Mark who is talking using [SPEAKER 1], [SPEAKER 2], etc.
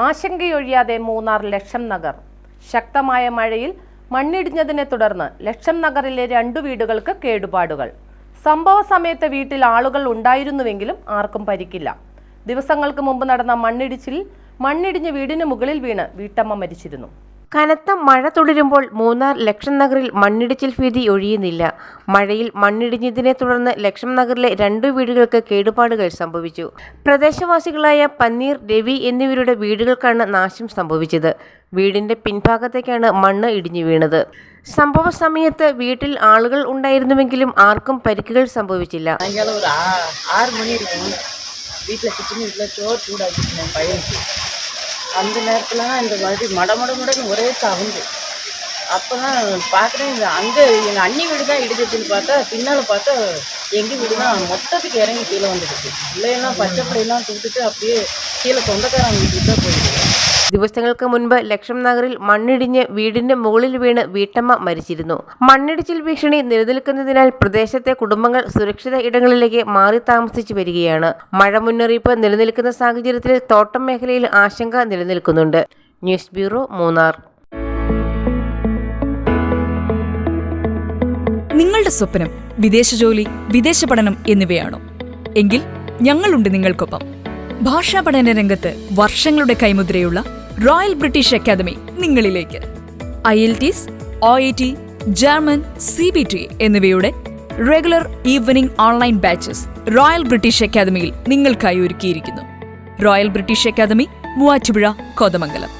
[SPEAKER 1] ആശങ്കയൊഴിയാതെ മൂന്നാർ ലക്ഷം നഗർ. ശക്തമായ മഴയിൽ മണ്ണിടിഞ്ഞതിനെ തുടർന്ന് ലക്ഷം നഗറിലെ 2 വീടുകൾക്ക് കേടുപാടുകൾ. സംഭവ സമയത്ത് വീട്ടിൽ ആളുകൾ ഉണ്ടായിരുന്നുവെങ്കിലും ആർക്കും പരിക്കില്ല. ദിവസങ്ങൾക്ക് മുമ്പ് നടന്ന മണ്ണിടിഞ്ഞ് വീടിന് മുകളിൽ വീണ് വീട്ടമ്മ മരിച്ചിരുന്നു.
[SPEAKER 2] കനത്ത മഴ തുടരുമ്പോൾ മൂന്നാർ ലക്ഷം നഗറിൽ മണ്ണിടിച്ചിൽ ഭീതി ഒഴിയുന്നില്ല. മഴയിൽ മണ്ണിടിഞ്ഞതിനെ തുടർന്ന് ലക്ഷം നഗറിലെ 2 വീടുകൾക്ക് കേടുപാടുകൾ സംഭവിച്ചു. പ്രദേശവാസികളായ പന്നീർ, രവി എന്നിവരുടെ വീടുകൾക്കാണ് നാശം സംഭവിച്ചത്. വീടിന്റെ പിൻഭാഗത്തേക്കാണ് മണ്ണ് ഇടിഞ്ഞു വീണത്. സംഭവ സമയത്ത് വീട്ടിൽ ആളുകൾ ഉണ്ടായിരുന്നുവെങ്കിലും ആർക്കും പരിക്കുകൾ സംഭവിച്ചില്ല.
[SPEAKER 3] அந்த நேரத்தில் தான் இந்த மாதிரி மடமடன்னு ஒரே சவுண்டு. அப்போ தான் பார்க்குறேன், அங்கே எங்கள் அண்ணி வீடு தான் இடிச்சதுன்னு பார்த்தா பின்னால் பார்த்தா எங்கள் வீடு தான் மொத்தத்துக்கு இறங்கி கீழே வந்துடுச்சு. பிள்ளையெல்லாம் பச்சை பிள்ளையெல்லாம் தூக்கிட்டு அப்படியே கீழே சொந்தக்காரங்க வீட்டுக்கு தான் போயிடுது.
[SPEAKER 2] ദിവസങ്ങൾക്ക് മുൻപ് ലക്ഷം നഗറിൽ മണ്ണിടിഞ്ഞ് വീടിന്റെ മുകളിൽ വീണ് വീട്ടമ്മ മരിച്ചിരുന്നു. മണ്ണിടിച്ചിൽ ഭീഷണി നിലനിൽക്കുന്നതിനാൽ പ്രദേശത്തെ കുടുംബങ്ങൾ സുരക്ഷിത ഇടങ്ങളിലേക്ക് മാറി താമസിച്ചു വരികയാണ്. മഴ മുന്നറിയിപ്പ് നിലനിൽക്കുന്ന സാഹചര്യത്തിൽ തോട്ടം മേഖലയിൽ ആശങ്ക നിലനിൽക്കുന്നുണ്ട്. News bureau, Munnar.
[SPEAKER 4] നിങ്ങളുടെ സ്വപ്നം വിദേശ ജോലി, വിദേശ പഠനം എന്നിവയാണോ? എങ്കിൽ ഞങ്ങളുണ്ട് നിങ്ങൾക്കൊപ്പം. ഭാഷാ പഠന രംഗത്ത് വർഷങ്ങളുടെ കൈമുദ്രയുള്ള റോയൽ ബ്രിട്ടീഷ് അക്കാദമി നിങ്ങളിലേക്ക്. IELTS, OET, ജർമ്മൻ, CBT എന്നിവയുടെ regular evening online batches royal British അക്കാദമിയിൽ നിങ്ങൾക്കായി ഒരുക്കിയിരിക്കുന്നു. Royal British academy, Muvattupuzha, Kothamangalam.